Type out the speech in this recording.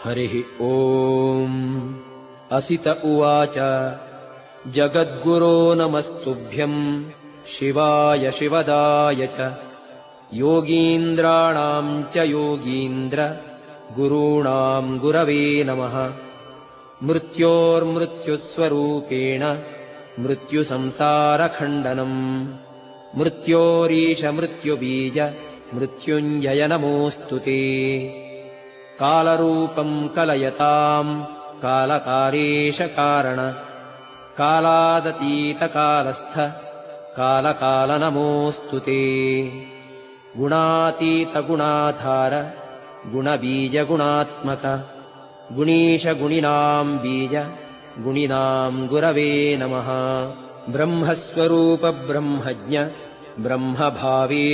हरिः ॐ असित उवाच जगद्गुरो नमस्तुभ्यं शिवाय शिवदाय च योगीन्द्राणां च योगीन्द्र गुरूणां गुरवे नमः। मृत्योर्मृत्युस्वरूपेण मृत्युसंसारखण्डनम् मृत्योरीश मृत्युबीज मृत्युञ्जय नमोऽस्तु ते। कालरूपं कलयतां कालकालेश कारण कालादतीतकालस्थ कालकाल नमोऽस्तु ते। गुणातीत गुणाधार गुणबीज गुणात्मक गुणीश गुणिनां बीज गुणिनां गुरवे नमः। ब्रह्मस्वरूप ब्रह्मज्ञ ब्रह्मभावे